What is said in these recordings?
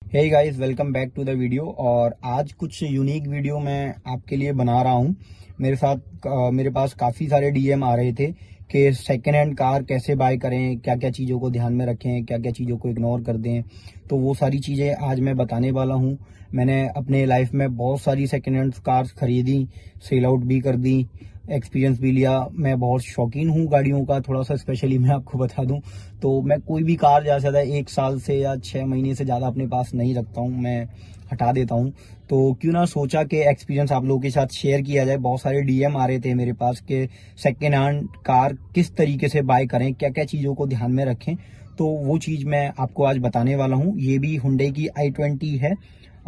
Hey guys, welcome back to the video. और आज कुछ यूनिक वीडियो मैं आपके लिए बना रहा हूं। मेरे पास काफ़ी सारे डीएम आ रहे थे कि सेकेंड हैंड कार कैसे बाय करें, क्या क्या चीज़ों को ध्यान में रखें, क्या क्या चीज़ों को इग्नोर कर दें। तो वो सारी चीज़ें आज मैं बताने वाला हूं। मैंने अपने लाइफ में बहुत सारी सेकेंड हैंड कार्स खरीदी, सेल आउट भी कर दी, एक्सपीरियंस भी लिया। मैं बहुत शौकीन हूँ गाड़ियों का, थोड़ा सा स्पेशली मैं आपको बता दूं तो मैं कोई भी कार ज़्यादा 1 साल से या 6 महीने से ज़्यादा अपने पास नहीं रखता हूँ, मैं हटा देता हूँ। तो क्यों ना सोचा कि एक्सपीरियंस आप लोगों के साथ शेयर किया जाए। बहुत सारे डीएम आ रहे थे मेरे पास के सेकेंड हैंड कार किस तरीके से बाय करें, क्या क्या चीज़ों को ध्यान में रखें। तो वो चीज़ मैं आपको आज बताने वाला हूँ। ये भी हुंडई की i20 है,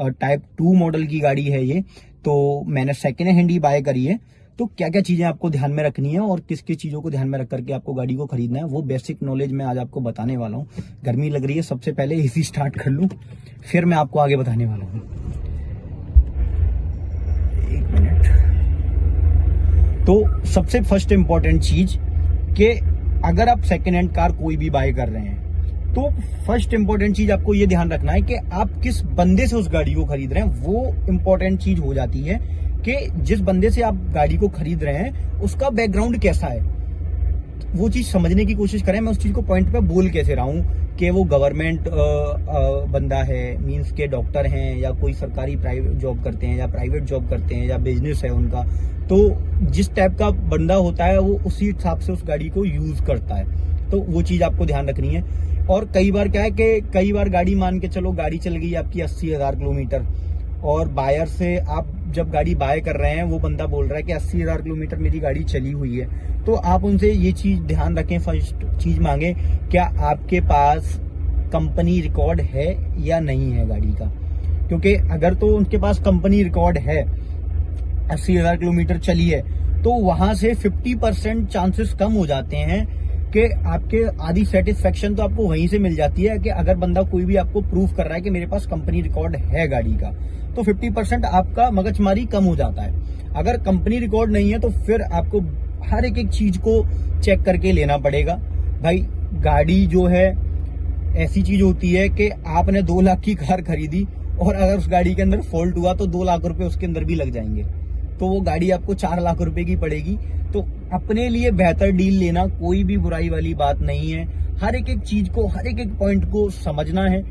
टाइप 2 मॉडल की गाड़ी है ये। तो मैंने सेकेंड हैंड ही बाय करी है। तो क्या क्या चीजें आपको ध्यान में रखनी है और किस किस चीजों को ध्यान में रख करके आपको गाड़ी को खरीदना है, वो बेसिक नॉलेज मैं आज आपको बताने वाला हूँ। गर्मी लग रही है, सबसे पहले एसी स्टार्ट कर लूं, फिर मैं आपको आगे बताने वाला हूँ। 1 मिनट। तो सबसे फर्स्ट इंपॉर्टेंट चीज कि अगर आप सेकेंड हैंड कार कोई भी बाय कर रहे हैं तो फर्स्ट इंपॉर्टेंट चीज आपको ये ध्यान रखना है कि आप किस बंदे से उस गाड़ी को खरीद रहे हैं। वो इंपॉर्टेंट चीज हो जाती है कि जिस बंदे से आप गाड़ी को खरीद रहे हैं उसका बैकग्राउंड कैसा है, वो चीज समझने की कोशिश करें। मैं उस चीज को पॉइंट पे बोल कैसे रहा हूं कि वो गवर्नमेंट बंदा है, मींस के डॉक्टर हैं, या कोई सरकारी प्राइवेट जॉब करते हैं, या प्राइवेट जॉब करते हैं, या बिजनेस है उनका। तो जिस टाइप का बंदा होता है वो उसी हिसाब से उस गाड़ी को यूज करता है। तो वो चीज आपको ध्यान रखनी है। और कई बार क्या है कि कई बार गाड़ी मान के चलो गाड़ी चल गई आपकी 80,000 किलोमीटर, और बायर से आप जब गाड़ी बाय कर रहे हैं वो बंदा बोल रहा है कि 80,000 किलोमीटर मेरी गाड़ी चली हुई है। तो आप उनसे ये चीज ध्यान रखें, फर्स्ट चीज मांगे क्या आपके पास कंपनी रिकॉर्ड है या नहीं है गाड़ी का। क्योंकि अगर तो उनके पास कंपनी रिकॉर्ड है, 80,000 किलोमीटर चली है, तो वहां से 50% चांसेस कम हो जाते हैं कि आपके आधी सेटिस्फेक्शन तो आपको वहीं से मिल जाती है कि अगर बंदा कोई भी आपको प्रूफ कर रहा है कि मेरे पास कंपनी रिकॉर्ड है गाड़ी का, तो 50% आपका मगजमारी कम हो जाता है। अगर कंपनी रिकॉर्ड नहीं है तो फिर आपको हर एक चीज को चेक करके लेना पड़ेगा। भाई गाड़ी जो है ऐसी चीज होती है कि आपने 2 लाख की कार खरीदी और अगर उस गाड़ी के अंदर फॉल्ट हुआ तो 2 लाख रुपए उसके अंदर भी लग जाएंगे, तो वो गाड़ी आपको 4 लाख रुपए की पड़ेगी। तो अपने लिए बेहतर डील लेना कोई भी बुराई वाली बात नहीं है। हर एक चीज को, हर एक पॉइंट को समझना है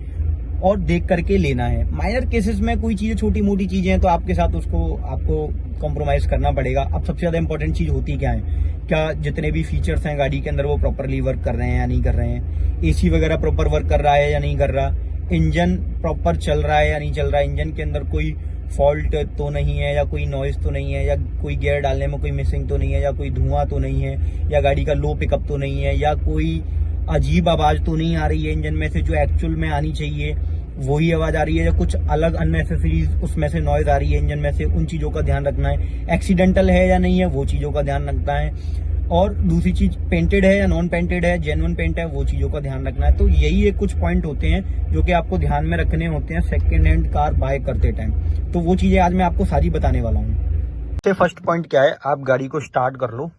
और देख करके लेना है। माइनर केसेस में कोई चीजें, छोटी मोटी चीजें हैं तो आपके साथ उसको आपको कॉम्प्रोमाइज करना पड़ेगा। अब सबसे ज्यादा इंपॉर्टेंट चीज होती क्या है, क्या जितने भी फीचर्स हैं गाड़ी के अंदर वो प्रॉपरली वर्क कर रहे हैं या नहीं कर रहे हैं, एसी वगैरह प्रॉपर वर्क कर रहा है या नहीं कर रहा, इंजन प्रॉपर चल रहा है या नहीं चल रहा है, इंजन के अंदर कोई फॉल्ट तो नहीं है, या कोई नॉइज तो नहीं है, या कोई गियर डालने में कोई मिसिंग तो नहीं है, या कोई धुआं तो नहीं है, या गाड़ी का लो पिकअप तो नहीं है, या कोई अजीब आवाज तो नहीं आ रही है इंजन में से जो एक्चुअल में आनी चाहिए वही आवाज आ रही है, या कुछ अलग अननेसेसरीज उसमें से नॉइज आ रही है इंजन में से, उन चीजों का ध्यान रखना है। एक्सीडेंटल है या नहीं है वो चीजों का ध्यान रखना है। और दूसरी चीज, पेंटेड है या नॉन पेंटेड है, जेन्युइन पेंट है, वो चीजों का ध्यान रखना है। तो यही एक कुछ पॉइंट होते हैं जो कि आपको ध्यान में रखने होते हैं सेकेंड हैंड कार बाय करते टाइम। तो वो चीजें आज मैं आपको सारी बताने वाला हूँ। सबसे फर्स्ट पॉइंट क्या है, आप गाड़ी को स्टार्ट कर लो।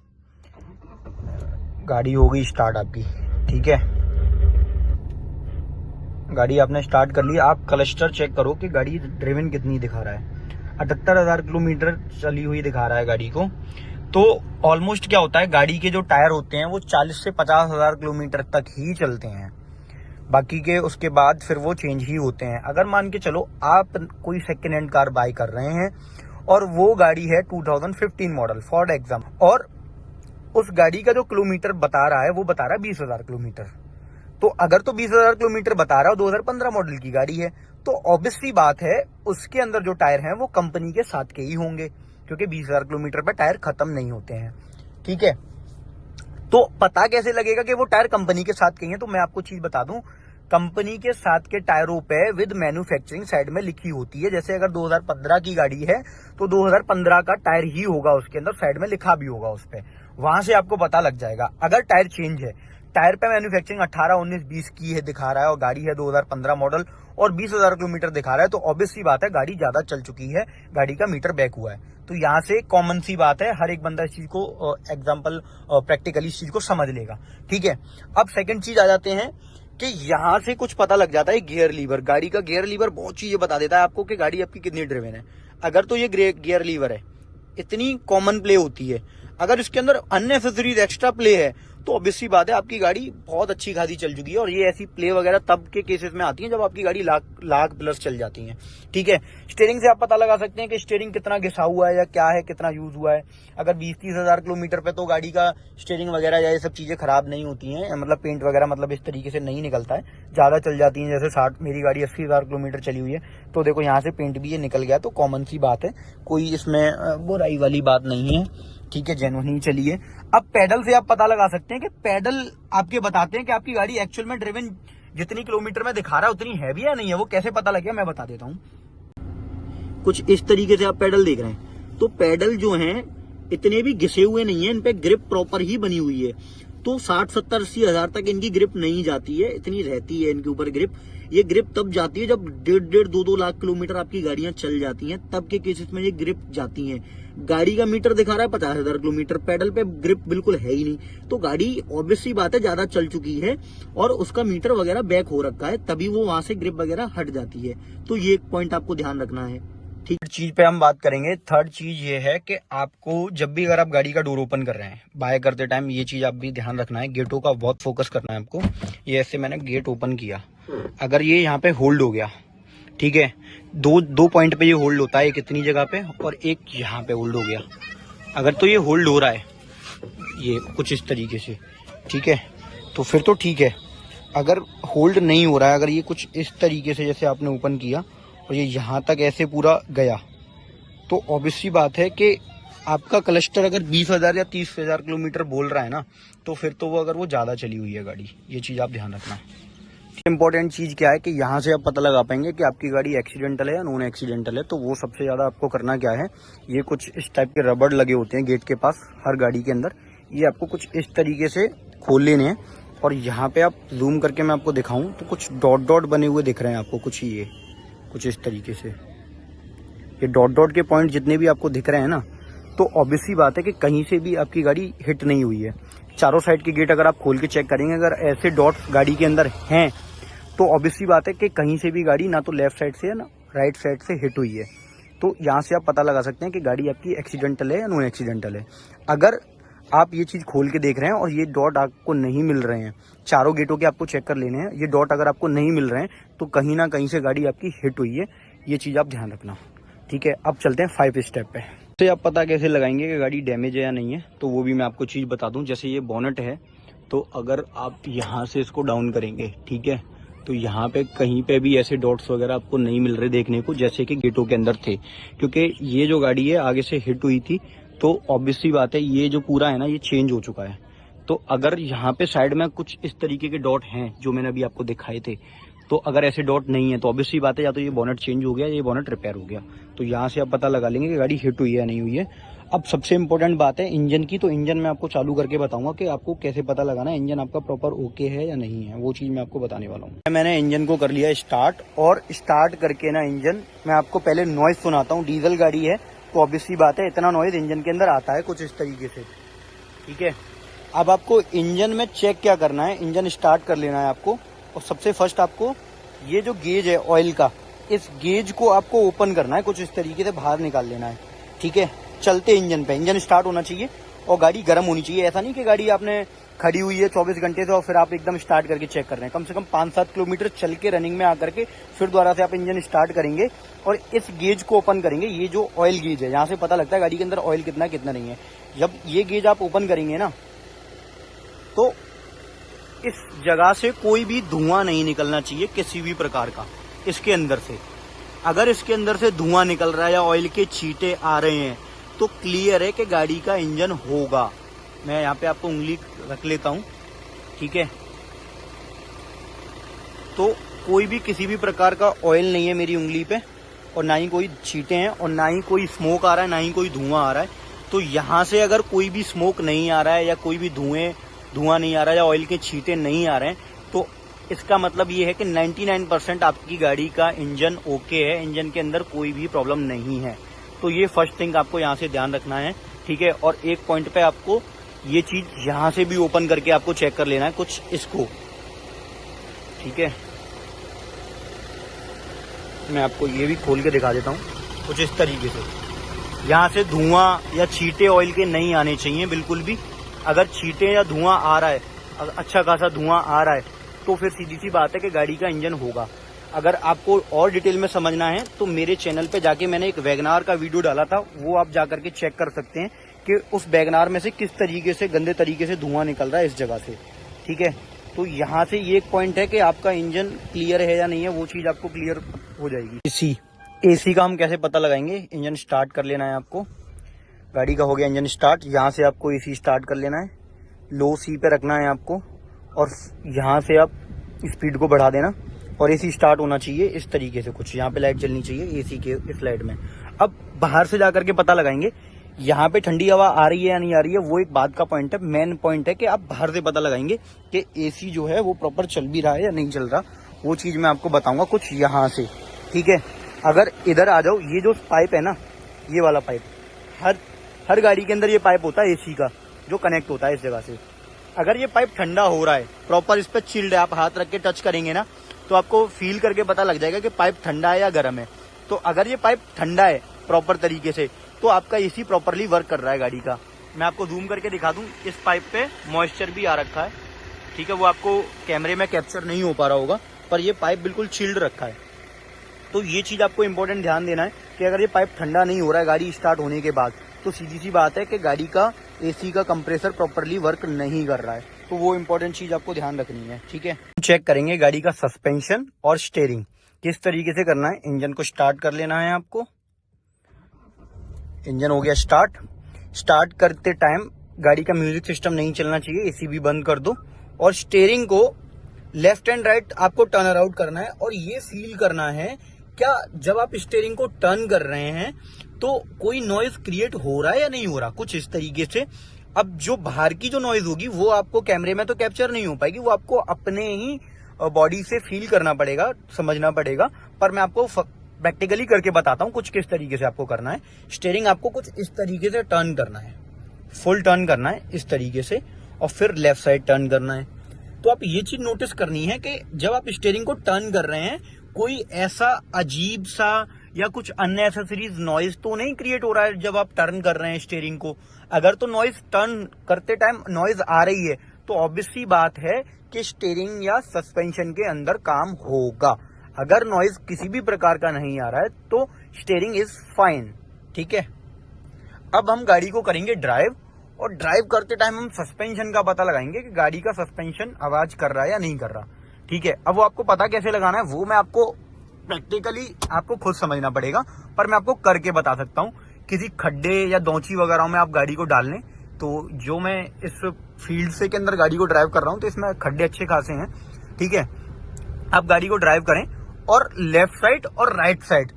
गाड़ी हो गई स्टार्ट आपकी, ठीक है, गाड़ी आपने स्टार्ट कर ली। आप क्लस्टर चेक करो कि गाड़ी ड्रिवन कितनी दिखा रहा है। 78,000 किलोमीटर चली हुई दिखा रहा है गाड़ी को। तो ऑलमोस्ट क्या होता है, गाड़ी के जो टायर होते हैं वो 40 से 50,000 किलोमीटर तक ही चलते हैं, बाकी के उसके बाद फिर वो चेंज ही होते हैं। अगर मान के चलो आप कोई सेकेंड हैंड कार बाय कर रहे हैं और वो गाड़ी है 2015 मॉडल फॉर एग्जाम्पल, और उस गाड़ी का जो किलोमीटर बता रहा है वो बता रहा है 20,000 किलोमीटर, तो अगर तो 20,000 किलोमीटर बता रहा है 2015 मॉडल की गाड़ी है, तो ऑब्वियसली बात है उसके अंदर जो टायर हैं वो कंपनी के साथ के ही होंगे, क्योंकि 20,000 किलोमीटर पे टायर खत्म नहीं होते हैं, ठीक है। तो पता कैसे लगेगा कि वो टायर कंपनी के साथ के हैं, तो मैं आपको चीज बता दूं, कंपनी के साथ के टायरों पे विद मैन्युफैक्चरिंग साइड में लिखी होती है। जैसे अगर 2015 की गाड़ी है तो 2015 का टायर ही होगा, उसके अंदर साइड में लिखा भी होगा उस पे, वहां से आपको पता लग जाएगा। अगर टायर चेंज है, टायर पे मैन्युफैक्चरिंग 18, 19, 20 की है दिखा रहा है और गाड़ी है 2015 मॉडल और 20,000 किलोमीटर दिखा रहा है, तो ऑब्वियसली बात है गाड़ी ज्यादा चल चुकी है, गाड़ी का मीटर बैक हुआ है। तो यहाँ से कॉमन सी बात है, हर एक बंदा इस चीज को एग्जाम्पल प्रैक्टिकली इस चीज को समझ लेगा, ठीक है। अब सेकंड चीज आ जाते हैं कि यहाँ से कुछ पता लग जाता है गियर लीवर। गाड़ी का गियर लीवर बहुत चीजें बता देता है आपको कि गाड़ी आपकी कितनी ड्रिवन है। अगर तो ये गियर लीवर है, इतनी कॉमन प्ले होती है। अगर इसके अंदर अननेसेसरी एक्स्ट्रा प्ले है तो ऑब्वियसली बात है आपकी गाड़ी बहुत अच्छी खासी चल चुकी है। और ये ऐसी प्ले वगैरह तब के केसेस में आती है जब आपकी गाड़ी लाख प्लस चल जाती है। ठीक है, स्टीयरिंग से आप पता लगा सकते हैं कि स्टीयरिंग कितना घिसा हुआ है या क्या है, कितना यूज हुआ है। अगर 20-30 हजार किलोमीटर पे तो गाड़ी का स्टीयरिंग वगैरह या ये सब चीजें खराब नहीं होती हैं, मतलब पेंट वगैरह मतलब इस तरीके से नहीं निकलता है, ज्यादा चल जाती है। जैसे 60, मेरी गाड़ी 80 हजार किलोमीटर चली हुई है तो देखो यहाँ से पेंट भी ये निकल गया, तो कॉमन सी बात है, कोई इसमें बुराई वाली बात नहीं है। ठीक है, जेन्युइन ही चलिए। अब पेडल से आप पता लगा सकते हैं कि पेडल आपके बताते हैं कि आपकी गाड़ी एक्चुअल में ड्रिवन जितनी किलोमीटर में दिखा रहा है उतनी हैवी या नहीं है। वो कैसे पता लगे मैं बता देता हूं। कुछ इस तरीके से आप पेडल देख रहे हैं, तो पेडल जो हैं इतने भी घिसे हुए नहीं है, इन पे ग्रिप प्रॉपर ही बनी हुई है। तो 60-70-80 हजार तक इनकी ग्रिप नहीं जाती है, इतनी रहती है इनके ऊपर ग्रिप। ये ग्रिप तब जाती है जब 1.5-2 लाख किलोमीटर आपकी गाड़ियां चल जाती हैं, तब के केसेस में ये ग्रिप जाती हैं। गाड़ी का मीटर दिखा रहा है 50 हजार किलोमीटर, पेडल पे ग्रिप बिल्कुल है ही नहीं, तो गाड़ी ऑब्वियसली बात है ज्यादा चल चुकी है और उसका मीटर वगैरह बैक हो रखा है, तभी वो वहां से ग्रिप वगैरह हट जाती है। तो ये एक पॉइंट आपको ध्यान रखना है। ठीक चीज पे हम बात करेंगे। थर्ड चीज ये है कि आपको जब भी अगर आप गाड़ी का डोर ओपन कर रहे हैं बाय करते टाइम, ये चीज आप भी ध्यान रखना है, गेटों का बहुत फोकस करना है आपको। ये ऐसे मैंने गेट ओपन किया, अगर ये यहाँ पे होल्ड हो गया, ठीक है, दो पॉइंट पे ये होल्ड होता है, एक इतनी जगह पे और एक यहाँ पे होल्ड हो गया। अगर तो ये होल्ड हो रहा है ये कुछ इस तरीके से, ठीक है, तो फिर तो ठीक है। अगर होल्ड नहीं हो रहा है, अगर ये कुछ इस तरीके से जैसे आपने ओपन किया और ये यहाँ तक ऐसे पूरा गया, तो ऑब्वियसली बात है कि आपका क्लस्टर अगर 20,000 या 30,000 किलोमीटर बोल रहा है ना, तो फिर तो वो अगर वो ज़्यादा चली हुई है गाड़ी, ये चीज़ आप ध्यान रखना। इंपॉर्टेंट चीज़ क्या है कि यहाँ से आप पता लगा पाएंगे कि आपकी गाड़ी एक्सीडेंटल है या नॉन एक्सीडेंटल है। तो वो सबसे ज़्यादा आपको करना क्या है, ये कुछ इस टाइप के रबड़ लगे होते हैं गेट के पास हर गाड़ी के अंदर, ये आपको कुछ इस तरीके से खोल लेने हैं। और यहाँ पे आप जूम करके मैं आपको दिखाऊं तो कुछ डॉट डॉट बने हुए दिख रहे हैं आपको, कुछ इस तरीके से ये डॉट डॉट के पॉइंट जितने भी आपको दिख रहे हैं ना, तो ऑब्वियसली बात है कि कहीं से भी आपकी गाड़ी हिट नहीं हुई है। चारों साइड के गेट अगर आप खोल के चेक करेंगे, अगर ऐसे डॉट्स गाड़ी के अंदर हैं तो ऑब्वियसली बात है कि कहीं से भी गाड़ी ना तो लेफ्ट साइड से या ना राइट साइड से हिट हुई है। तो यहाँ से आप पता लगा सकते हैं कि गाड़ी आपकी एक्सीडेंटल है या नॉन एक्सीडेंटल है। अगर आप ये चीज़ खोल के देख रहे हैं और ये डॉट आपको नहीं मिल रहे हैं, चारों गेटों के आपको चेक कर लेने हैं, ये डॉट अगर आपको नहीं मिल रहे हैं तो कहीं ना कहीं से गाड़ी आपकी हिट हुई है, ये चीज़ आप ध्यान रखना। ठीक है, अब चलते हैं 5 स्टेप पे। तो आप पता कैसे लगाएंगे कि गाड़ी डैमेज है या नहीं है, तो वो भी मैं आपको चीज़ बता दूं। जैसे ये बोनट है, तो अगर आप यहाँ से इसको डाउन करेंगे, ठीक है, तो यहाँ पे कहीं पे भी ऐसे डॉट्स वगैरह आपको नहीं मिल रहे देखने को, जैसे कि गेटों के अंदर थे, क्योंकि ये जो गाड़ी है आगे से हिट हुई थी, तो ऑब्वियसली बात है ये जो पूरा है ना ये चेंज हो चुका है। तो अगर यहाँ पे साइड में कुछ इस तरीके के डॉट हैं जो मैंने अभी आपको दिखाए थे, तो अगर ऐसे डॉट नहीं है तो ऑब्वियसली बात है या तो ये बोनट चेंज हो गया या ये बोनट रिपेयर हो गया। तो यहाँ से आप पता लगा लेंगे कि गाड़ी हिट हुई है या नहीं हुई है। अब सबसे इंपॉर्टेंट बात है इंजन की, तो इंजन मैं आपको चालू करके बताऊंगा कि आपको कैसे पता लगाना है इंजन आपका प्रॉपर ओके है या नहीं है, वो चीज़ मैं आपको बताने वाला हूँ। मैंने इंजन को कर लिया स्टार्ट, और स्टार्ट करके ना इंजन मैं आपको पहले नॉइज सुनाता हूँ। डीजल गाड़ी है तो ऑब्वियसली बात है इतना नॉइज इंजन के अंदर आता है कुछ इस तरीके से, ठीक है। अब आपको इंजन में चेक क्या करना है, इंजन स्टार्ट कर लेना है आपको, और सबसे फर्स्ट आपको ये जो गेज है ऑयल का, इस गेज को आपको ओपन करना है, कुछ इस तरीके से बाहर निकाल लेना है, ठीक है। चलते इंजन पे, इंजन स्टार्ट होना चाहिए और गाड़ी गर्म होनी चाहिए। ऐसा नहीं कि गाड़ी आपने खड़ी हुई है 24 घंटे से और फिर आप एकदम स्टार्ट करके चेक कर रहे हैं। कम से कम 5-7 किलोमीटर चल के रनिंग में आकर के फिर दोबारा से आप इंजन स्टार्ट करेंगे और इस गेज को ओपन करेंगे। ये जो ऑयल गेज है, यहाँ से पता लगता है गाड़ी के अंदर ऑयल कितना कितना नहीं है। जब ये गेज आप ओपन करेंगे ना, तो इस जगह से कोई भी धुआं नहीं निकलना चाहिए किसी भी प्रकार का इसके अंदर से। अगर इसके अंदर से धुआं निकल रहा है या ऑयल के छींटे आ रहे हैं तो क्लियर है कि गाड़ी का इंजन होगा। मैं यहाँ पे आपको उंगली रख लेता हूँ, ठीक है। तो कोई भी किसी भी प्रकार का ऑयल नहीं है मेरी उंगली पे, और ना ही कोई छींटे हैं और ना ही कोई स्मोक आ रहा है, ना ही कोई धुआं आ रहा है। तो यहाँ से अगर कोई भी स्मोक नहीं आ रहा है या कोई भी धुआं नहीं आ रहा है या ऑयल के छींटे नहीं आ रहे हैं, तो इसका मतलब ये है कि 99% आपकी गाड़ी का इंजन ओके है, इंजन के अंदर कोई भी प्रॉब्लम नहीं है। तो ये फर्स्ट थिंग आपको यहाँ से ध्यान रखना है, ठीक है। और एक पॉइंट पे आपको ये चीज यहाँ से भी ओपन करके आपको चेक कर लेना है, कुछ इसको, ठीक है, मैं आपको ये भी खोल के दिखा देता हूँ कुछ इस तरीके से। यहाँ से धुआं या छींटे ऑयल के नहीं आने चाहिए बिल्कुल भी। अगर छींटे या धुआं आ रहा है, अच्छा खासा धुआं आ रहा है, तो फिर सीधी सी बात है कि गाड़ी का इंजन होगा। अगर आपको और डिटेल में समझना है तो मेरे चैनल पे जाके मैंने एक वैगनार का वीडियो डाला था, वो आप जा करके चेक कर सकते हैं कि उस वैगनार में से किस तरीके से गंदे तरीके से धुआं निकल रहा है इस जगह से। ठीक है, तो यहाँ से ये एक पॉइंट है कि आपका इंजन क्लियर है या नहीं है, वो चीज आपको क्लियर हो जाएगी। एसी का हम कैसे पता लगाएंगे? इंजन स्टार्ट कर लेना है आपको। गाड़ी का हो गया इंजन स्टार्ट, यहाँ से आपको एसी स्टार्ट कर लेना है, लो सी पे रखना है आपको, और यहाँ से आप स्पीड को बढ़ा देना और एसी स्टार्ट होना चाहिए इस तरीके से। कुछ यहाँ पे लाइट जलनी चाहिए एसी के इस लाइट में। अब बाहर से जाकर के पता लगाएंगे यहाँ पे ठंडी हवा आ रही है या नहीं आ रही है, वो एक बात का पॉइंट है। मेन पॉइंट है कि आप बाहर से पता लगाएंगे कि एसी जो है वो प्रॉपर चल भी रहा है या नहीं चल रहा, वो चीज मैं आपको बताऊंगा कुछ यहाँ से। ठीक है, अगर इधर आ जाओ, ये जो पाइप है ना, ये वाला पाइप, हर गाड़ी के अंदर ये पाइप होता है एसी का जो कनेक्ट होता है इस जगह से। अगर ये पाइप ठंडा हो रहा है, प्रॉपर इस पर चिल्ड है, आप हाथ रख के टच करेंगे ना तो आपको फील करके पता लग जाएगा कि पाइप ठंडा है या गर्म है। तो अगर ये पाइप ठंडा है प्रॉपर तरीके से, तो आपका एसी प्रॉपरली वर्क कर रहा है गाड़ी का। मैं आपको जूम करके दिखा दूं, इस पाइप पे मॉइस्चर भी आ रखा है। ठीक है, वो आपको कैमरे में कैप्चर नहीं हो पा रहा होगा, पर ये पाइप बिल्कुल चिल्ड रखा है। तो ये चीज आपको इंपॉर्टेंट ध्यान देना है कि अगर ये पाइप ठंडा नहीं हो रहा है गाड़ी स्टार्ट होने के बाद, तो सीधी सी बात है कि गाड़ी का एसी का कंप्रेसर प्रॉपरली वर्क नहीं कर रहा है। तो वो इंपॉर्टेंट चीज आपको ध्यान रखनी है। ठीक है, चेक करेंगे गाड़ी का सस्पेंशन और स्टीयरिंग किस तरीके से करना है। इंजन को स्टार्ट कर लेना है आपको। इंजन हो गया स्टार्ट। स्टार्ट करते टाइम गाड़ी का म्यूजिक सिस्टम नहीं चलना चाहिए, एसी भी बंद कर दो। और स्टीयरिंग को लेफ्ट एंड राइट आपको टर्न अराउंड करना है और ये फील करना है क्या जब आप स्टीयरिंग को टर्न कर रहे हैं तो कोई नॉइज क्रिएट हो रहा है या नहीं हो रहा, कुछ इस तरीके से। अब जो बाहर की जो नॉइज होगी वो आपको कैमरे में तो कैप्चर नहीं हो पाएगी, वो आपको अपने ही बॉडी से फील करना पड़ेगा, समझना पड़ेगा। पर मैं आपको प्रैक्टिकली करके बताता हूँ कुछ किस तरीके से आपको करना है। स्टीयरिंग आपको कुछ इस तरीके से टर्न करना है, फुल टर्न करना है इस तरीके से, और फिर लेफ्ट साइड टर्न करना है। तो आप ये चीज नोटिस करनी है कि जब आप स्टीयरिंग को टर्न कर रहे हैं कोई ऐसा अजीब सा या कुछ अननेसेसरीज नॉइज तो नहीं क्रिएट हो रहा है जब आप टर्न कर रहे हैं स्टीयरिंग को। अगर तो नॉइज टर्न करते टाइम नॉइज आ रही है तो ऑब्वियस सी बात है कि स्टीयरिंग या सस्पेंशन के अंदर काम होगा। अगर नॉइज किसी भी प्रकार का नहीं आ रहा है तो स्टीयरिंग इज फाइन। ठीक है, अब हम गाड़ी को करेंगे ड्राइव, और ड्राइव करते टाइम हम सस्पेंशन का पता लगाएंगे कि गाड़ी का सस्पेंशन आवाज कर रहा है या नहीं कर रहा। ठीक है, अब वो आपको पता कैसे लगाना है वो मैं आपको प्रैक्टिकली आपको खुद समझना पड़ेगा, पर मैं आपको करके बता सकता हूँ। किसी खड्डे या दोंची वगैरह में आप गाड़ी को डाल लें, तो जो मैं इस फील्ड से के अंदर गाड़ी को ड्राइव कर रहा हूँ तो इसमें खड्डे अच्छे खासे हैं। ठीक है, आप गाड़ी को ड्राइव करें और लेफ्ट साइड और राइट साइड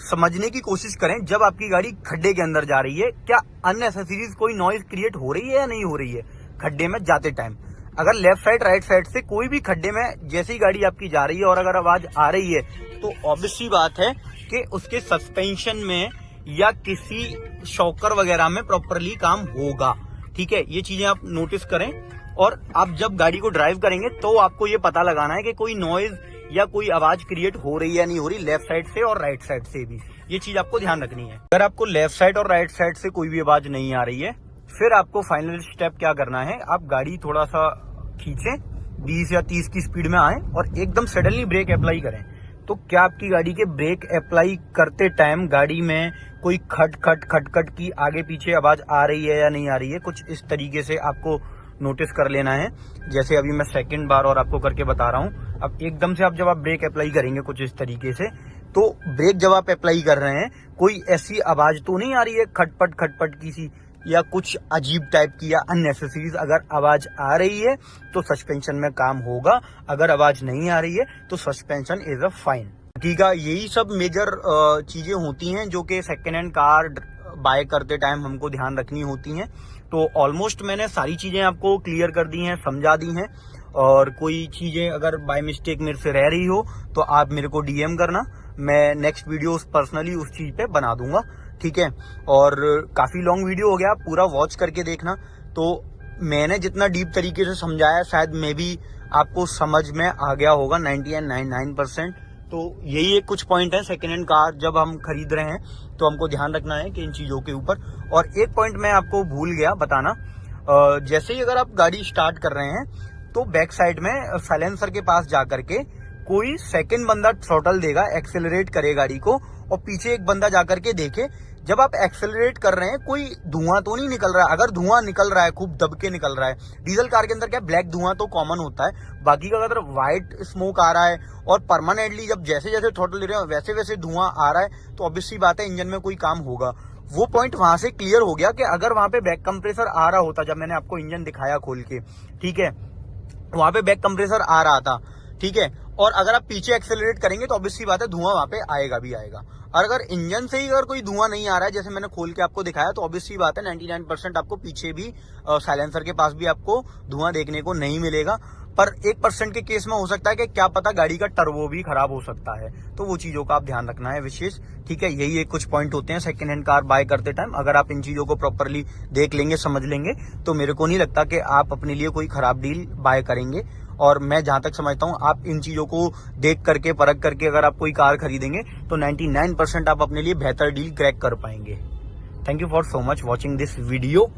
समझने की कोशिश करें जब आपकी गाड़ी खड्डे के अंदर जा रही है, क्या अननेसेसरीज कोई नॉइज क्रिएट हो रही है या नहीं हो रही है खड्डे में जाते टाइम। अगर लेफ्ट साइड राइट साइड से कोई भी खड्डे में जैसे ही गाड़ी आपकी जा रही है और अगर आवाज आ रही है तो ऑब्वियस सी बात है कि उसके सस्पेंशन में या किसी शॉकर वगैरह में प्रॉपरली काम होगा। ठीक है, ये चीजें आप नोटिस करें, और आप जब गाड़ी को ड्राइव करेंगे तो आपको ये पता लगाना है कि कोई नॉइज या कोई आवाज क्रिएट हो रही है या नहीं हो रही, लेफ्ट साइड से और राइट साइड से भी। ये चीज आपको ध्यान रखनी है। अगर आपको लेफ्ट साइड और राइट साइड से कोई भी आवाज नहीं आ रही है, फिर आपको फाइनल स्टेप क्या करना है, आप गाड़ी थोड़ा सा खींचें, 20 या 30 की स्पीड में आए और एकदम सडनली ब्रेक अप्लाई करें। तो क्या आपकी गाड़ी के ब्रेक अप्लाई करते टाइम गाड़ी में कोई खट खट खट खट की आगे पीछे आवाज आ रही है या नहीं आ रही है, कुछ इस तरीके से आपको नोटिस कर लेना है। जैसे अभी मैं सेकंड बार और आपको करके बता रहा हूँ। अब एकदम से आप जब आप ब्रेक अप्लाई करेंगे कुछ इस तरीके से, तो ब्रेक जब आप अप्लाई कर रहे हैं कोई ऐसी आवाज तो नहीं आ रही है खटपट की सी या कुछ अजीब टाइप की या अननेसेसरीज। अगर आवाज आ रही है तो सस्पेंशन में काम होगा, अगर आवाज नहीं आ रही है तो सस्पेंशन इज अ फाइन। ठीक है, यही सब मेजर चीजें होती हैं जो कि सेकेंड हैंड कार बाय करते टाइम हमको ध्यान रखनी होती हैं। तो ऑलमोस्ट मैंने सारी चीजें आपको क्लियर कर दी हैं, समझा दी हैं, और कोई चीजें अगर बाय मिस्टेक मेरे से रह रही हो तो आप मेरे को डीएम करना, मैं नेक्स्ट वीडियो पर्सनली उस चीज पे बना दूंगा। ठीक है, और काफी लॉन्ग वीडियो हो गया, पूरा वॉच करके देखना। तो मैंने जितना डीप तरीके से समझाया शायद मैं भी आपको समझ में आ गया होगा 99.99%। तो यही एक कुछ पॉइंट है सेकेंड हैंड कार जब हम खरीद रहे हैं तो हमको ध्यान रखना है कि इन चीजों के ऊपर। और एक पॉइंट मैं आपको भूल गया बताना, जैसे ही अगर आप गाड़ी स्टार्ट कर रहे हैं तो बैक साइड में साइलेंसर के पास जाकर के कोई सेकंड बंदा थ्रॉटल देगा, एक्सेलरेट करे गाड़ी को, और पीछे एक बंदा जाकर के देखे जब आप एक्सेलरेट कर रहे हैं कोई धुआं तो नहीं निकल रहा है। अगर धुआं निकल रहा है, खूब दब के निकल रहा है, डीजल कार के अंदर क्या ब्लैक धुआं तो कॉमन होता है, बाकी का अगर व्हाइट स्मोक आ रहा है और परमानेंटली जब जैसे जैसे थ्रॉटल ले रहे हो वैसे वैसे धुआं आ रहा है, तो ऑब्वियस सी बात है इंजन में कोई काम होगा। वो पॉइंट वहां से क्लियर हो गया कि अगर वहां पे बैक कंप्रेसर आ रहा होता, जब मैंने आपको इंजन दिखाया खोल के, ठीक है, वहां पे बैक कंप्रेसर आ रहा था, ठीक है, और अगर आप पीछे एक्सेलरेट करेंगे तो ऑब्वियस सी बात है धुआं वहां पे आएगा भी आएगा। और अगर इंजन से ही अगर कोई धुआं नहीं आ रहा है जैसे मैंने खोल के आपको दिखाया, तो ऑब्वियस सी बात है 99% आपको पीछे भी साइलेंसर के पास भी आपको धुआं देखने को नहीं मिलेगा। पर 1% के केस में हो सकता है कि क्या पता गाड़ी का टर्बो भी खराब हो सकता है, तो वो चीजों का आप ध्यान रखना है विशेष, ठीक है। यही एक कुछ पॉइंट होते हैं सेकंड हैंड कार बाय करते टाइम। अगर आप इन चीजों को प्रॉपरली देख लेंगे, समझ लेंगे, तो मेरे को नहीं लगता कि आप अपने लिए कोई खराब डील बाय करेंगे। और मैं जहां तक समझता हूं आप इन चीजों को देख करके परख करके अगर आप कोई कार खरीदेंगे तो 99% आप अपने लिए बेहतर डील क्रैक कर पाएंगे। Thank you for so much watching this video.